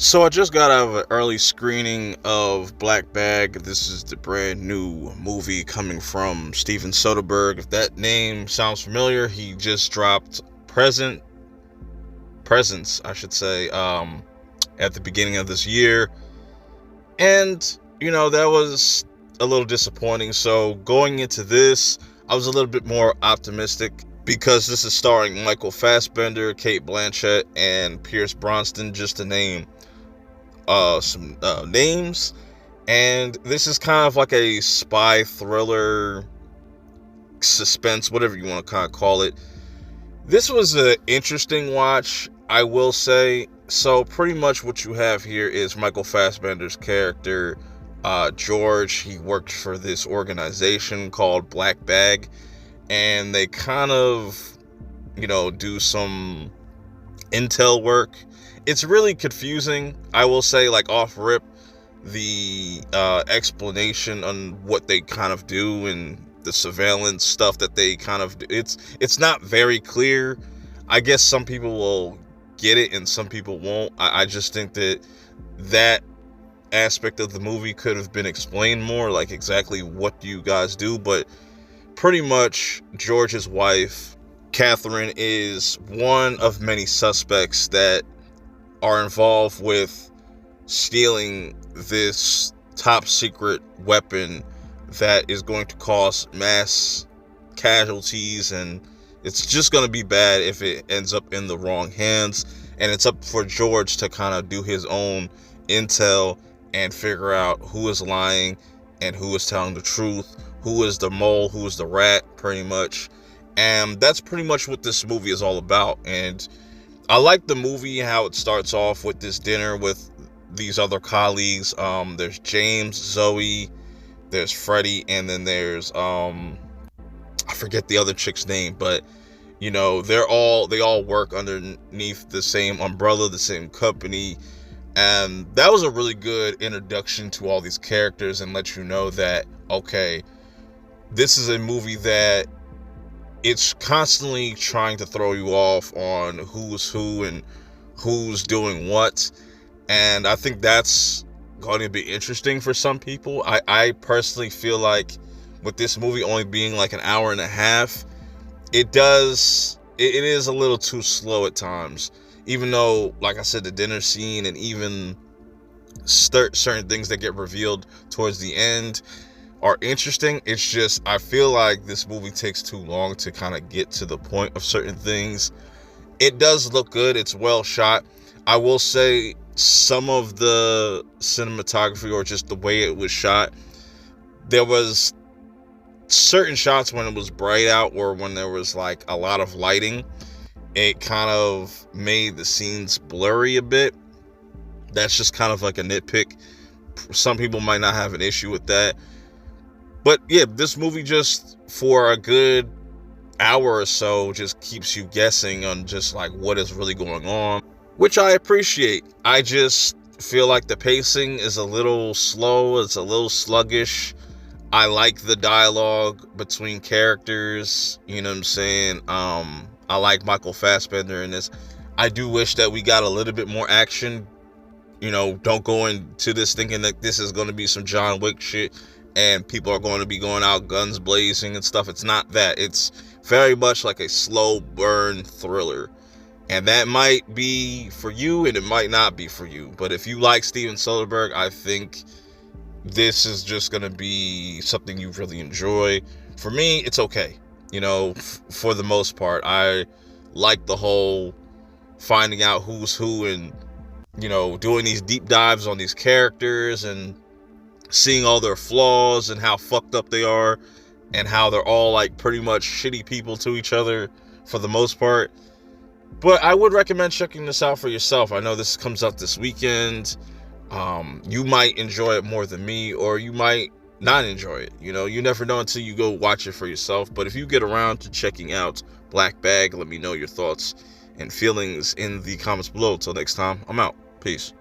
So I just got out of an early screening of Black Bag. This is the brand new movie coming from Steven Soderbergh. If that name sounds familiar, he just dropped Presence, I should say, at the beginning of this year. And, that was a little disappointing. So going into this, I was a little bit more optimistic because this is starring Michael Fassbender, Cate Blanchett, and Pierce Brosnan, just to name some names. And this is kind of like a spy thriller, suspense, whatever you want to kind of call it. This was an interesting watch, I will say. So pretty much what you have here is Michael Fassbender's character, George. He worked for this organization called Black Bag, and they kind of, do some intel work. It's really confusing, I will say, like off rip, the explanation on what they kind of do and the surveillance stuff that they kind of do. It's not very clear. I guess some people will get it and some people won't. I just think that aspect of the movie could have been explained more, like exactly what do you guys do. But pretty much George's wife, Kathryn, is one of many suspects that are involved with stealing this top secret weapon that is going to cause mass casualties, and it's just going to be bad if it ends up in the wrong hands. And it's up for George to kind of do his own intel and figure out who is lying and who is telling the truth, who is the mole, who is the rat, pretty much. And that's pretty much what this movie is all about. And I like the movie, how it starts off with this dinner with these other colleagues. There's James, Zoe, there's Freddie, and then there's I forget the other chick's name, but they all work underneath the same umbrella, the same company. And that was a really good introduction to all these characters and let you know that, okay, this is a movie that it's constantly trying to throw you off on who's who and who's doing what. And I think that's going to be interesting for some people. I personally feel like with this movie only being like an hour and a half, it is a little too slow at times. Even though, like I said, the dinner scene and even certain things that get revealed towards the end are interesting. It's just, I feel like this movie takes too long to kind of get to the point of certain things. It does look good. It's well shot. I will say some of the cinematography, or just the way it was shot, there was certain shots when it was bright out or when there was like a lot of lighting, it kind of made the scenes blurry a bit. That's just kind of like a nitpick. Some people might not have an issue with that. But yeah, this movie just for a good hour or so just keeps you guessing on just like what is really going on, which I appreciate. I just feel like the pacing is a little slow. It's a little sluggish. I like the dialogue between characters. You know what I'm saying? I like Michael Fassbender in this. I do wish that we got a little bit more action. Don't go into this thinking that this is going to be some John Wick shit and people are going to be going out guns blazing and stuff. It's not that. It's very much like a slow burn thriller. And that might be for you and it might not be for you. But if you like Steven Soderbergh, I think this is just going to be something you really enjoy. For me, it's okay. For the most part, I like the whole finding out who's who and, doing these deep dives on these characters and seeing all their flaws and how fucked up they are and how they're all like pretty much shitty people to each other for the most part. But I would recommend checking this out for yourself. I know this comes out this weekend. You might enjoy it more than me, or you might not enjoy it. You never know until you go watch it for yourself. But if you get around to checking out Black Bag, let me know your thoughts and feelings in the comments below. Till next time, I'm out. Peace.